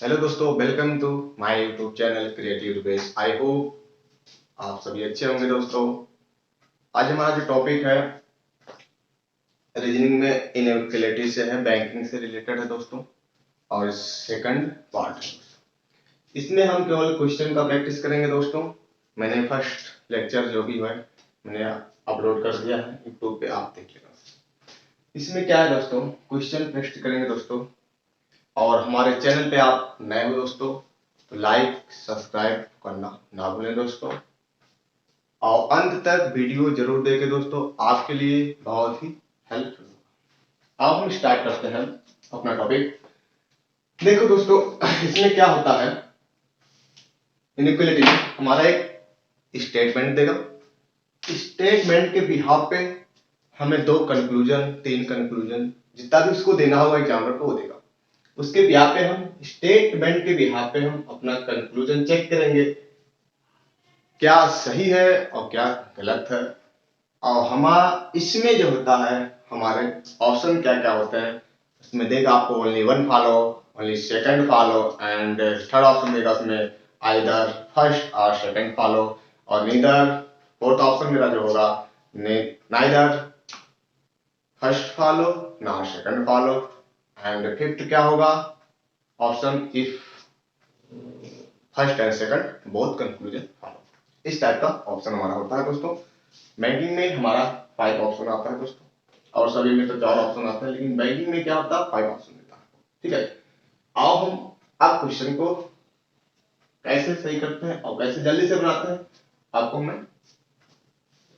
Hello दोस्तों, welcome to my YouTube channel creative Rupesh. I hope आप सभी अच्छे होंगे। दोस्तों, आज हमारा जो टॉपिक है रीजनिंग में इनइक्वालिटी से है, बैंकिंग से रिलेटेड है दोस्तों। और सेकंड पार्ट है, इसमें हम केवल क्वेश्चन का प्रैक्टिस करेंगे दोस्तों। मैंने फर्स्ट लेक्चर जो भी है मैंने अपलोड कर दिया है यूट्यूब पे, आप देख लेना। इसमें क्या है दोस्तों, क्वेश्चन प्रैक्टिस करेंगे दोस्तों। और हमारे चैनल पे आप नए हो दोस्तों तो लाइक सब्सक्राइब करना ना भूलें दोस्तों, और अंत तक वीडियो जरूर देखें दोस्तों, आपके लिए बहुत ही हेल्पफुल होगा। अब हम स्टार्ट करते हैं अपना टॉपिक। देखो दोस्तों, इसमें क्या होता है, इनइक्वालिटी में हमारा एक स्टेटमेंट देगा। स्टेटमेंट के बिहाफ पे हमें 2 कंक्लूजन 3 कंक्लूजन जितना भी उसको देना होगा एग्जामिनर को वो देगा। उसके बिहाफ पे हम स्टेटमेंट के बिहाफ पे हम अपना कंक्लूजन चेक करेंगे, क्या सही है और क्या गलत है। और हमारा इसमें जो होता है, हमारे ऑप्शन क्या क्या होते हैं उसमें देगा आपको, only one follow, only second follow, and third option देगा उसमें आइदर फर्स्ट और सेकंड फॉलो, और नीदर फोर्थ ऑप्शन मेरा जो होगा नाइदर फर्स्ट फॉलो ना सेकंड फॉलो, एंड फिफ्थ क्या होगा option if first and second both conclusion follow. इस टाइप का ऑप्शन हमारा होता है दोस्तों। बैंकिंग में हमारा 5 ऑप्शन आता है दोस्तों, और सभी में तो 4 ऑप्शन आते हैं, लेकिन बैंकिंग में क्या होता है 5 ऑप्शन देता है। ठीक है, आओ हम अब क्वेश्चन को कैसे सही करते हैं और कैसे जल्दी से बनाते हैं आपको मैं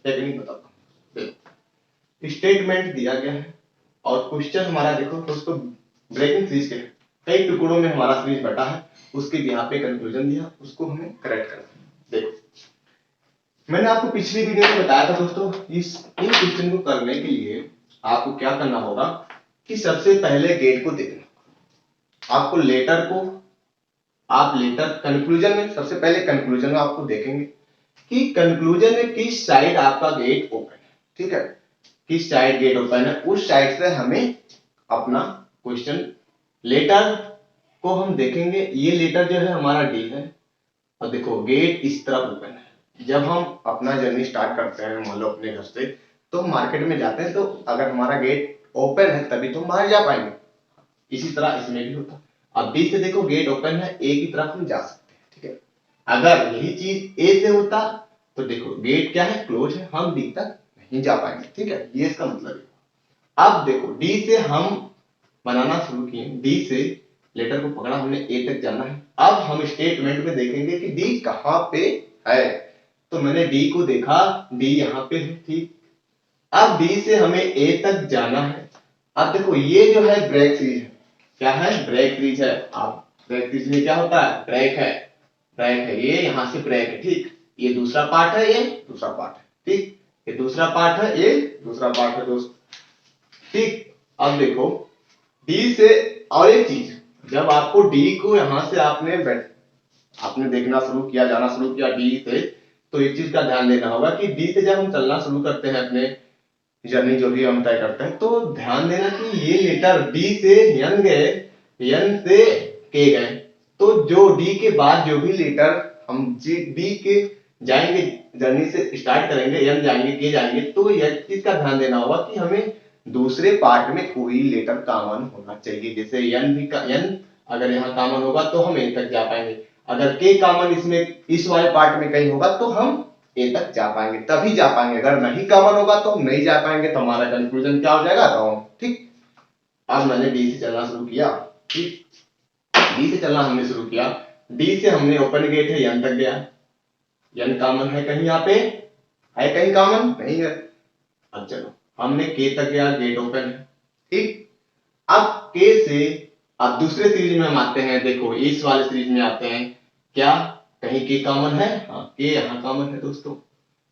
टेक्निक बताता हूँ। देखो, स्टेटमेंट दिया गया है और क्वेश्चन हमारा देखो दोस्तों ब्रेकिंग सीरीज के कई टुकड़ों में हमारा सीरीज बटा है, उसके यहाँ पे कंक्लूजन दिया, उसको हमें करेक्ट करना है। देखो, मैंने आपको पिछली वीडियो में बताया था दोस्तों, इन क्वेश्चन को करने के लिए आपको क्या करना होगा कि सबसे पहले गेट को देखना। आपको लेटर को, आप लेटर कंक्लूजन में सबसे पहले कंक्लूजन में आपको देखेंगे कि कंक्लूजन में किस साइड आपका गेट ओपन है। ठीक है, किस साइड गेट ओपन है उस साइड से हमें अपना क्वेश्चन लेटर को हम देखेंगे। ये लेटर जो है हमारा डी है, और देखो गेट इस तरफ ओपन है। जब हम अपना जर्नी स्टार्ट करते हैं, मान लो अपने घर से तो मार्केट में जाते हैं, तो अगर हमारा गेट ओपन है तभी तो बाहर जा पाएंगे। इसी तरह इसमें भी होता है। अब बी से देखो गेट ओपन है, ए की तरफ हम जा सकते हैं। ठीक है, अगर यही चीज ए से होता तो देखो गेट क्या है, क्लोज है, हम डी तक नहीं जा पाएंगे। ठीक है, ये इसका मतलब है। अब देखो डी से हम बनाना शुरू किए, डी से लेटर को पकड़ा हमने, ए तक जाना है। अब हम स्टेटमेंट में देखेंगे कि डी कहां पे है, तो मैंने डी को देखा, डी यहाँ पे है। ठीक, अब डी से हमें ए तक जाना है। अब देखो ये जो है ब्रेक सीरीज है, क्या है ब्रेक सीरीज है। आप ब्रेक सीरीज में क्या होता है, ब्रेक है, ब्रेक है, ये यहां से ब्रेक है। ठीक, ये दूसरा पार्ट है, ये दूसरा पार्ट है। ठीक, ये दूसरा पार्ट है, ये दूसरा पार्ट है दोस्त। ठीक, अब देखो डी से, और एक चीज, जब आपको डी को यहां से आपने देखना शुरू किया, जाना शुरू किया डी से, तो एक चीज का ध्यान देना होगा कि डी से जब हम चलना शुरू करते हैं अपने जर्नी जो भी हम तय करते हैं, तो ध्यान देना कि ये लेटर डी से यन गए, यन से के गए, तो जो डी के बाद जो भी लेटर हम डी के जाएंगे, जर्नी से स्टार्ट करेंगे, यन जाएंगे, के जाएंगे, तो यह चीज का ध्यान देना होगा कि हमें दूसरे पार्ट में कोई लेटर कॉमन होना चाहिए। जैसे यन भी यन अगर यहाँ कॉमन होगा तो हम ए तक जा पाएंगे, अगर के कॉमन इसमें इस वाले पार्ट में कहीं होगा तो हम ए तक जा पाएंगे, तभी जा पाएंगे। अगर नहीं कॉमन होगा तो हम नहीं जा पाएंगे, तो हमारा कंक्लूजन क्या हो जाएगा, रॉन्ग। ठीक, अब मैंने डी से चलना शुरू किया। ठीक, डी से चलना हमने शुरू किया, डी से हमने ओपन गेट है, यन तक गया, यन कॉमन है कहीं, यहाँ पे है कहीं कॉमन नहीं है। अब चलो हमने के तक गया, गेट ओपन है। ठीक, अब के से अब दूसरे सीरीज में हम आते हैं, देखो इस वाले सीरीज में आते हैं, क्या कहीं के कॉमन है, हाँ के यहाँ कॉमन है दोस्तों।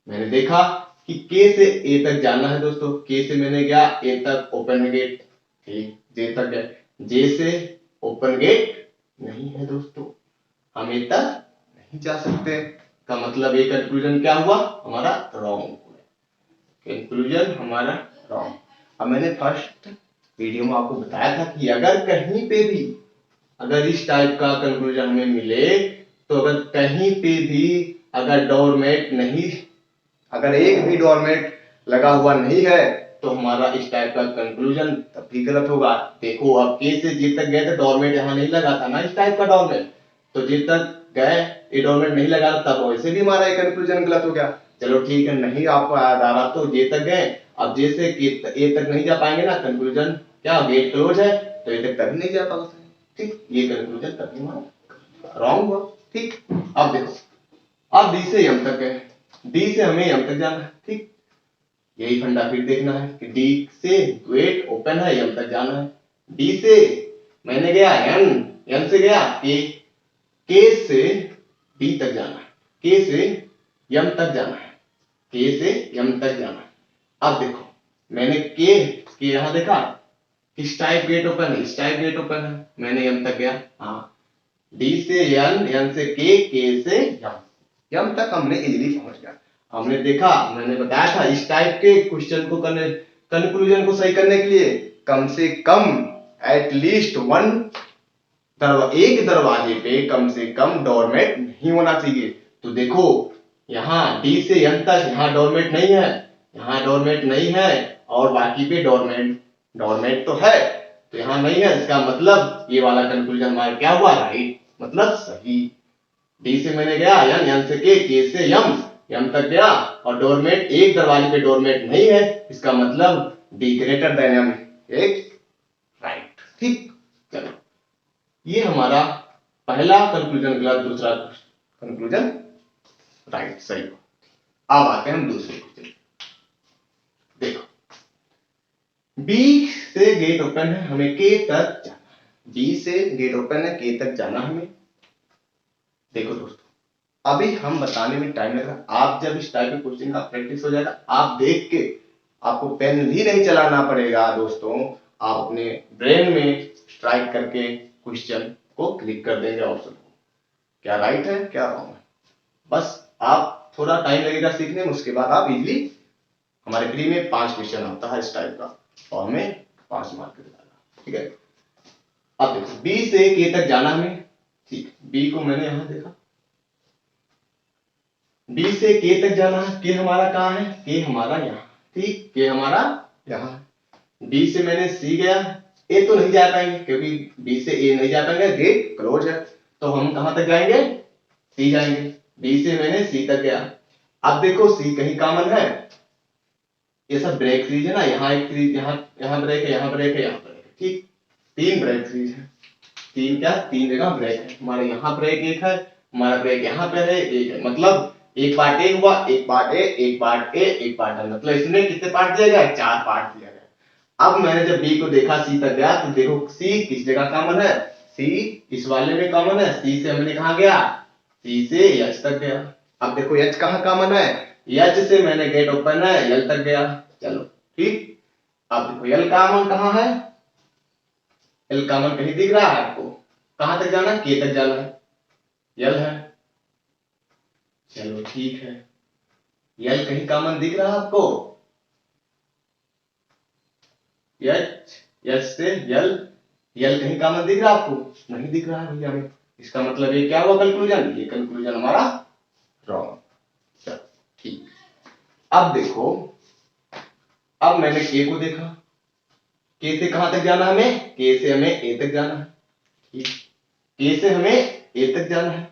मैंने देखा कि के से ए तक जाना है दोस्तों, के से मैंने गया ए तक, ओपन गेट। ठीक, जे तक गया, जे से ओपन गेट नहीं है दोस्तों, हम ए तक नहीं जा सकते, का मतलब ये कंक्लूजन क्या हुआ हमारा, रॉन्ग हुआ, कंक्लूजन हमारा रॉन्ग। अब मैंने फर्स्ट वीडियो में आपको बताया था कि अगर कहीं पे भी अगर इस टाइप का कंक्लूजन हमें मिले तो अगर कहीं पे भी अगर डोरमेट नहीं, अगर एक भी डोरमेट लगा हुआ नहीं है तो हमारा इस टाइप का कंक्लूजन तब भी गलत होगा। देखो अब के से जे तक गए तो डोरमेट यहाँ नहीं लगा था ना, इस टाइप का डोरमेट, तो जे तक गए ये डोरमेट नहीं लगा तब वैसे भी हमारा ये कंक्लूजन गलत हो गया। चलो ठीक है, नहीं आपको याद आ रहा तो जे तक गए, अब जे से ए तक नहीं जा पाएंगे ना, कंक्लूजन क्या गेट क्लोज है तो ए तक तभी नहीं जा पाएगा। ठीक, ये कंक्लूजन तभी हमारा रॉन्ग हुआ। ठीक, अब देखो अब डी से एम तक है, डी से हमें एम तक जाना है। ठीक, यही फंडा फिर देखना है कि डी से गेट ओपन है, एम तक जाना है। डी से मैंने गया एन, एन से गया के से डी तक जाना है, के से एम तक जाना है, के से एम तक जाना है। अब देखो मैंने के यहां देखा किस टाइप गेट ओपन है, इस टाइप गेट ओपन है, मैंने एम तक गया। हाँ, डी से एन, एन से के से एम तक हमने इजीली पहुंच गया। हमने देखा, मैंने बताया था इस टाइप के क्वेश्चन को करने, कंक्लूजन को सही करने के लिए कम से कम एटलीस्ट एक दरवाजे पे कम से कम डोरमेट नहीं होना चाहिए। तो देखो यहाँ डी से एन तक यहाँ डोरमेट नहीं है, यहाँ डोरमेट नहीं है, और बाकी पे डोरमेट तो है, तो यहाँ नहीं है, इसका मतलब ये वाला कंक्लूजन हमारा क्या हुआ, राइट, मतलब सही। डी से मैंने गया एन, एन से के से एम तक गया, और डोरमेट एक दरवाजे पे डोरमेट नहीं है, इसका मतलब डी ग्रेटर देन एम, एक राइट। ठीक, चलो ये हमारा पहला कंक्लूजन गलत, दूसरा कंक्लूजन राइट, सही। अब आते हैं हम दूसरे क्वेश्चन। देखो बी से गेट ओपन है, हमें के तक जाना है, बी से गेट ओपन है, के तक जाना हमें। देखो दोस्तों अभी हम बताने में टाइम लग रहा, आप जब इस टाइप के क्वेश्चन का प्रैक्टिस हो जाएगा, आप देख के आपको पेन भी नहीं चलाना पड़ेगा दोस्तों, आप अपने ब्रेन में स्ट्राइक करके क्वेश्चन को क्लिक कर देंगे ऑप्शन को, क्या राइट है क्या रॉन्ग है। बस आप थोड़ा टाइम लगेगा सीखने में, उसके बाद आप इजीली, हमारे प्री में 5 क्वेश्चन आता है इस टाइप का और हमें 5 मार्क मिलेगा। ठीक है, अब देखो बी से के तक जाना हमें। ठीक, बी को मैंने यहां देखा, बी से के तक जाना है, के हमारा कहाँ है, के हमारा यहाँ। ठीक, के हमारा यहाँ। डी से मैंने सी गया, ए तो नहीं जा पाएंगे क्योंकि बी से ए नहीं जा पाएंगे, गेट क्लोज है, तो हम कहां तक जाएंगे, सी जाएंगे। डी से मैंने सी तक गया। अब देखो सी कहीं कॉमन है, ये सब ब्रेक सीरीज है ना, यहाँ एक सीरीज, यहाँ ब्रेक है, यहाँ ब्रेक है, यहाँ ब्रेक है। ठीक, 3 ब्रेक सीरीज है, 3 क्या, 3 जगह ब्रेक है, हमारे यहाँ ब्रेक एक है, हमारा ब्रेक यहाँ पे है, एक है, मतलब एक पार्ट ए हुआ, एक पार्ट ए, एक पार्ट ए, एक पार्ट ए, मतलब इसमें कितने पार्ट दिया गया, 4 पार्ट दिया गया। अब मैंने जब बी को देखा सी तक गया, तो देखो सी किस जगह कॉमन है, सी इस वाले में कॉमन है, सी से हमने कहा गया, सी से एच तक गया। अब देखो एच कहाँ कॉमन है, एच से मैंने गेट ओपन है, एल तक गया। चलो ठीक, अब देखो एल कॉमन कहाँ है, एल कॉमन कहीं दिख रहा है आपको, कहां तक जाना है, के तक जाना है, एल है। चलो ठीक है, एल कहीं कॉमन दिख रहा है आपको, एच, एच से एल, एल कहीं कॉमन दिख रहा है आपको, नहीं दिख रहा है भैया हमें, इसका मतलब ये क्या हुआ कंक्लूजन, ये कंक्लूजन हमारा रॉन्ग। चलो ठीक, अब देखो, अब मैंने के को देखा, के से कहां तक जाना हमें, के से हमें ए तक जाना है। ठीक, के से हमें ए तक जाना है।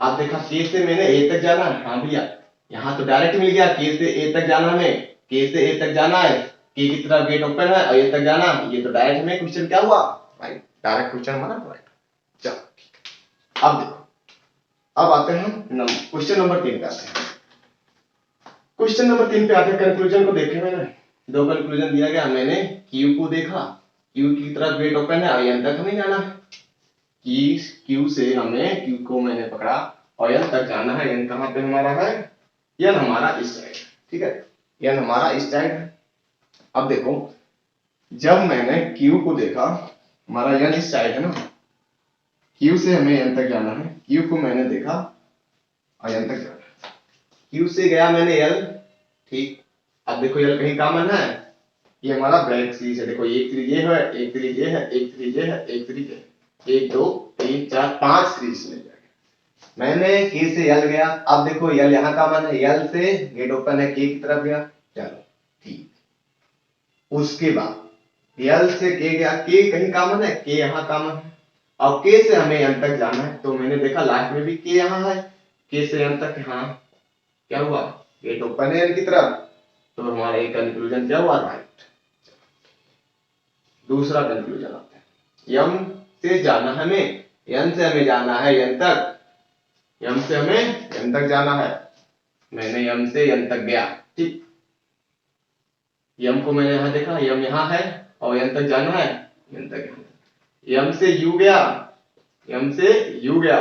आप देखा के से मैंने ए तक जाना है, हाँ भैया यहाँ तो डायरेक्ट मिल गया, के से ए तक जाना हमें, के से ए तक जाना है, के की तरफ गेट ओपन है और ए तक जाना, ये तो डायरेक्ट में क्वेश्चन क्या हुआ, राइट, डायरेक्ट क्वेश्चन हमारा राइट। चलो अब देखो, अब आते हैं हम क्वेश्चन नंबर 3 पे आते हैं। क्वेश्चन नंबर 3 पे आते हैं, कंक्लूजन को देखे मैंने, 2 कंक्लूजन दिया गया, मैंने क्यू को देखा, क्यू की तरफ गेट ओपन है और एन तक हमें जाना है, क्यू से हमें, क्यू को मैंने पकड़ा और एन तक जाना है, एन कहां पे हमारा है, एन हमारा इस साइड, ठीक है, एन हमारा इस साइड है। अब देखो जब मैंने क्यू को देखा, हमारा एन इस साइड है ना, क्यू से हमें एन तक जाना है, क्यू को मैंने देखा और एन तक जाना है, क्यू से गया मैंने एल। ठीक, अब देखो एल कहीं कॉमन है, ये हमारा ब्रेक सीरीज है, देखो एक सीरीज ये है, एक सीरीज ये है, एक सीरीज ये है, एक सीरीज ये है, 1 2 3 4 5 सीरीज मिल जाएगा। मैंने के से यल गया, अब देखो यल यहाँ कॉमन है, यल से गेट ओपन है, के की तरफ गया, चलो ठीक। उसके बाद यल से के गया, के कहीं कॉमन है, के यहाँ कॉमन है, अब के से हमें एम तक जाना है, तो मैंने देखा लास्ट में भी के यहाँ है, के से एम तक, हाँ क्या हुआ, गेट ओपन है एम की तरफ, तो हमारा एक कंक्लूजन क्या हुआ, राइट। दूसरा कंक्लूजन आता है, यम से जाना हमें, यन से हमें जाना है यन तक, यम से हमें यन तक जाना है, मैंने यम से यन तक गया, ठीक। यम को मैंने यहां देखा, यम यहां है और यन तक जाना है, यन तक यहाँ। यम से यू गया, यम से यू गया,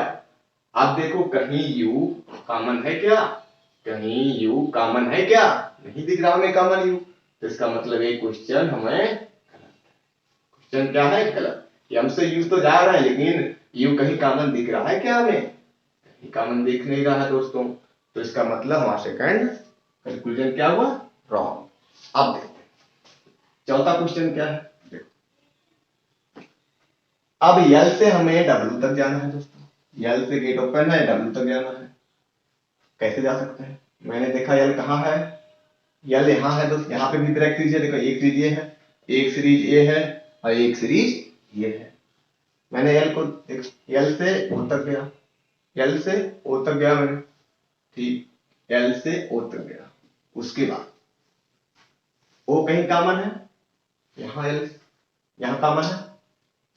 आप देखो कहीं यू कॉमन है क्या, कहीं यू कॉमन है क्या, नहीं दिख रहा हमें कॉमन यू, तो इसका मतलब ये क्वेश्चन हमें, क्वेश्चन क्या है, गलत। यम से यू तो जा रहा है लेकिन यू कहीं कॉमन दिख रहा है क्या, हमें कहीं कॉमन दिख नहीं रहा है दोस्तों, तो इसका मतलब हमारा सेकंड कंक्लूजन क्या हुआ, रॉन्ग। अब देखते हैं चौथा क्वेश्चन क्या है, देखो अब यल से हमें डब्ल्यू तक जाना है दोस्तों, यल से गेट ओपन है, डब्ल्यू तक जाना है, कैसे जा सकते हैं, मैंने देखा यल कहाँ है, यल यहाँ है दोस्त, यहाँ पे भी ब्रेक सीरीज है, देखो एक सीरीज ये है, एक सीरीज ये है और एक सीरीज ये है, मैंने यल को यल से ओ तक गया, यल से ओ तक गया मैंने, ठीक, यल से ओ तक गया, उसके बाद ओ कहीं कॉमन है, यहाँ एल यहाँ कॉमन है,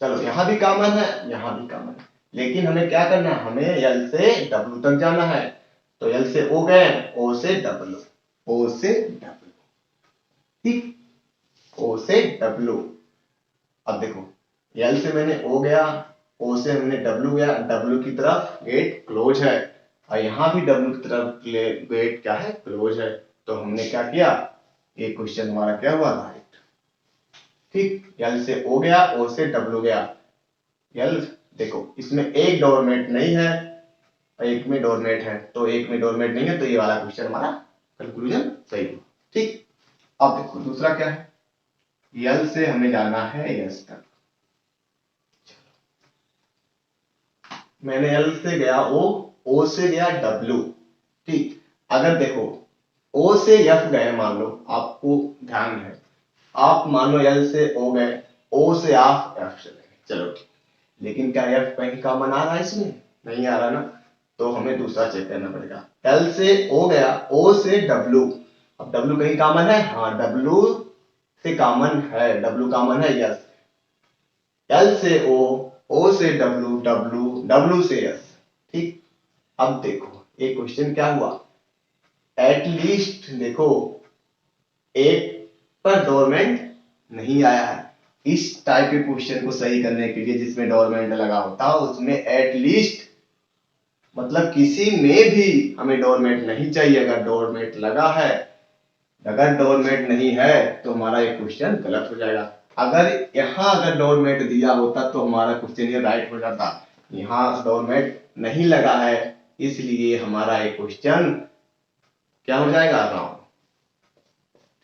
चलो यहाँ भी कॉमन है, यहाँ भी कॉमन है, लेकिन हमें क्या करना है, हमें एल से डब्ल्यू तक जाना है, तो एल से ओ गए, ओ से डब्ल्यू, ओ से डब्ल्यू, ठीक, ओ से डब्ल्यू। अब देखो एल से मैंने ओ गया, ओ से मैंने डब्ल्यू गया, डब्ल्यू की तरफ गेट क्लोज है और यहाँ भी डब्ल्यू की तरफ गेट क्या है, क्लोज है, तो हमने क्या किया, ये क्वेश्चन हमारा क्या हुआ, राइट, ठीक। एल से ओ गया, ओ से डब्ल्यू गया, एल देखो इसमें एक डोरमेट नहीं है और एक में डोरमेट है, तो एक में डोरमेट नहीं है, तो ये वाला क्वेश्चन हमारा कंक्लूजन सही हुआ, ठीक। अब देखो दूसरा क्या है, यल से हमें जाना है यस तक, मैंने एल से गया ओ से गया डब्ल्यू, ठीक। अगर देखो ओ से एफ गए, मान लो आपको ध्यान है, आप मान लो एल से ओ गए, ओ से आप एफ चले गए, चलो ठीक, लेकिन क्या एफ कहीं कॉमन आ रहा है, इसमें नहीं आ रहा ना, तो हमें दूसरा चेक करना पड़ेगा, एल से ओ गया, ओ से डब्ल्यू, अब डब्ल्यू कहीं कॉमन है, हाँ डब्ल्यू से कॉमन है, डब्ल्यू कॉमन है, यस, एल से ओ से डब्ल्यू, डब्ल्यू डब्ल्यू से एस, ठीक। अब देखो एक क्वेश्चन क्या हुआ, एटलीस्ट देखो एक पर डोरमेंट नहीं आया है, इस टाइप के क्वेश्चन को सही करने के लिए जिसमें डोरमेंट लगा होता उसमें एटलीस्ट मतलब किसी में भी हमें डोरमेट नहीं चाहिए, अगर डोरमेट लगा है, अगर डोरमेट नहीं है तो हमारा ये क्वेश्चन गलत हो जाएगा, अगर यहाँ अगर डोरमेट दिया होता तो हमारा क्वेश्चन ये राइट हो जाता, यहाँ डोरमेट नहीं लगा है इसलिए हमारा ये क्वेश्चन क्या हो जाएगा, रॉन्ग,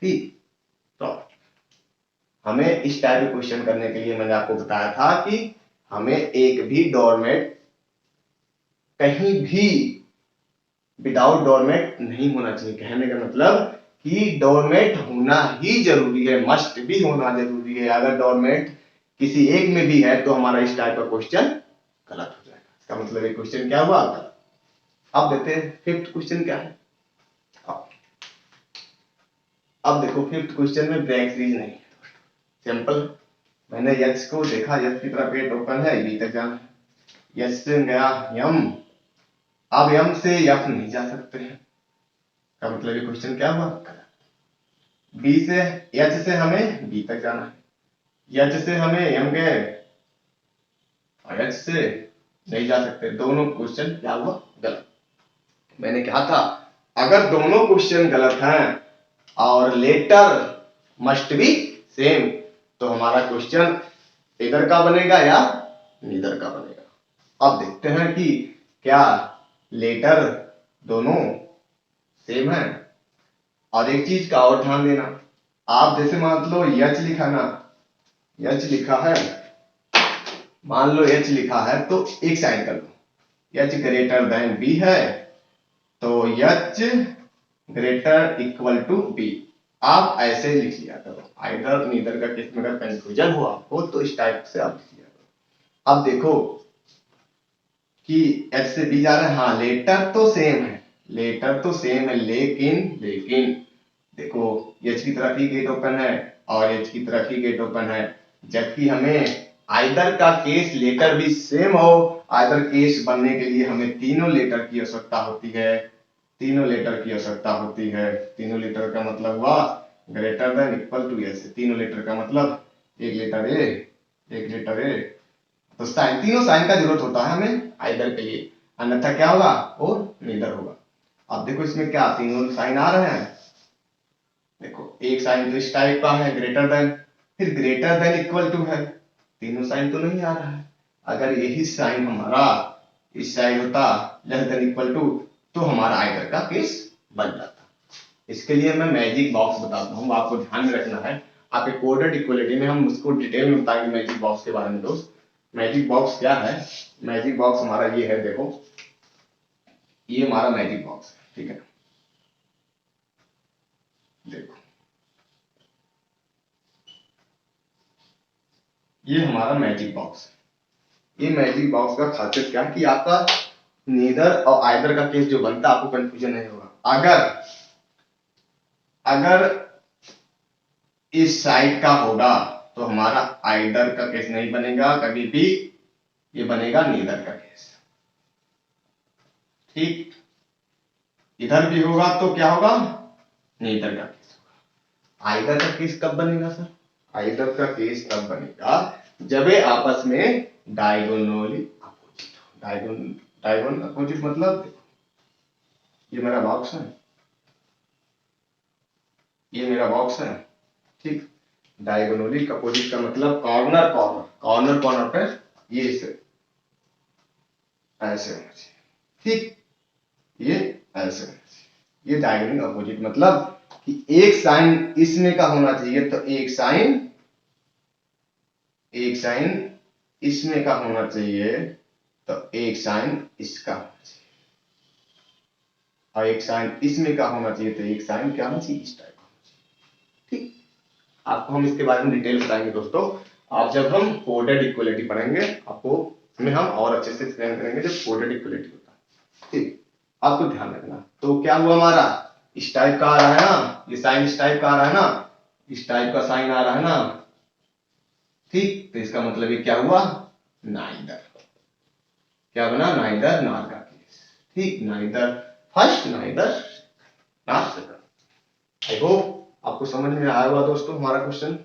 ठीक। तो हमें इस टाइप के क्वेश्चन करने के लिए मैंने आपको बताया था कि हमें एक भी डोरमेट कहीं भी विदाउट डोरमेट नहीं होना चाहिए, कहने का मतलब कि डोरमेट होना ही जरूरी है, मस्ट भी होना जरूरी है, अगर डोरमेट किसी एक में भी है तो हमारा इस टाइप का क्वेश्चन गलत हो जाएगा, इसका मतलब ये क्वेश्चन क्या हुआ, गलत। अब देखते हैं फिफ्थ क्वेश्चन क्या है, अब देखो फिफ्थ क्वेश्चन में ब्रेक सीरीज नहीं है, सिंपल, मैंने यच को देखा, यच की तरफ गेट ओपन है, बी तक जाना है, यच से गया यम, अब यम से यफ नहीं जा सकते हैं, का मतलब ये क्वेश्चन क्या हुआ, बी से एच से हमें बी तक जाना है, एच से हमें एम गए और एच से नहीं जा सकते, दोनों क्वेश्चन क्या हुआ, गलत। मैंने कहा था अगर दोनों क्वेश्चन गलत हैं और लेटर मस्ट बी सेम तो हमारा क्वेश्चन इधर का बनेगा या नीदर का बनेगा। अब देखते हैं कि क्या लेटर दोनों सेम है, और एक चीज का और ध्यान देना, आप जैसे मान लो यच लिखा ना, यच लिखा है, मान लो एच लिखा है तो एक साइड कर लो, एच ग्रेटर देन बी है तो H greater equal to B. आप ऐसे लिख लिया करो, आइदर नीदर का केस में अगर कंफ्यूजन हो आपको तो इस टाइप से आप लिख लिया करो। अब देखो कि एच से बी जा रहा है, हाँ लेटर तो सेम है, लेटर तो सेम है, लेकिन लेकिन देखो एच की तरफ ही गेट ओपन है और एच की तरफ ही गेट ओपन है, जबकि हमें आइदर का केस लेटर भी सेम हो, आइदर केस बनने के लिए हमें तीनों लेटर की आवश्यकता होती है, तीनों लेटर की आवश्यकता होती है। तीनों लेटर का मतलब हुआ greater than equal to S, तीनों लेटर का मतलब एक लेटर ए, एक लेटर ए, तो साइन, तीनों साइन का जरूरत होता है हमें आइदर के लिए, अन्यथा क्या होगा और नीदर होगा। अब देखो इसमें क्या तीनों साइन आ रहे हैं, देखो एक साइन तो इस टाइप का है ग्रेटर देन, फिर ग्रेटर देन इक्वल टू है, तीनों साइन तो नहीं आ रहा है। अगर यही साइन हमारा इस साइड होता लेस देन इक्वल टू तो हमारा आइदर का केस बन जाता। इसके लिए मैं मैजिक बॉक्स बताता हूँ, आपको ध्यान में रखना है। आप एक कोडेड इक्वलिटी में हम उसको डिटेल में बताएंगे मैजिक बॉक्स के बारे में। दोस्त मैजिक बॉक्स क्या है, मैजिक बॉक्स हमारा ये है, देखो ये हमारा मैजिक बॉक्स है, ठीक है, देखो ये हमारा मैजिक बॉक्स है। ये मैजिक बॉक्स का खासियत क्या है कि आपका नीदर और आइदर का केस जो बनता है आपको कंफ्यूजन नहीं होगा। अगर अगर इस साइड का होगा तो हमारा आइदर का केस नहीं बनेगा कभी भी, ये बनेगा नीदर का केस, ठीक। इधर भी होगा तो क्या होगा नीदर का केस होगा। आइदर का केस कब बनेगा सर, आइदर का केस तब बनेगा जब ये आपस में डायगोनली अपोजिट हो। डायगोनल अपोजिट मतलब देखो ये मेरा बॉक्स है, ये मेरा बॉक्स है, ठीक। डायगोनली अपोजिट का मतलब कॉर्नर कॉर्नर, कॉर्नर कॉर्नर पे ये इसे ऐसे होना चाहिए, ठीक, ये ऐसे होना चाहिए। ये डायगोनल अपोजिट मतलब कि एक साइन इसमें का होना चाहिए तो एक साइन इसमें का होना चाहिए तो एक साइन इसका होना चाहिए, और एक साइन इसमें का होना चाहिए तो एक साइन क्या होना चाहिए इस टाइप का होना चाहिए, ठीक। आपको हम इसके बारे में डिटेल बताएंगे दोस्तों, आप जब हम कोडेड इक्वलिटी पढ़ेंगे आपको में हम और अच्छे से एक्सप्लेन करेंगे जब कोडेड इक्वलिटी होता है, ठीक। आपको ध्यान रखना। तो क्या हुआ हमारा इस टाइप का आ रहा है ना, ये साइन इस टाइप का आ रहा है ना, इस टाइप का साइन आ रहा है ना, ठीक। तो इसका मतलब ये क्या हुआ नाइदर, क्या बना नाइदर नॉर का केस, ठीक, neither first neither nor second. I hope आपको समझ में आया होगा दोस्तों हमारा क्वेश्चन।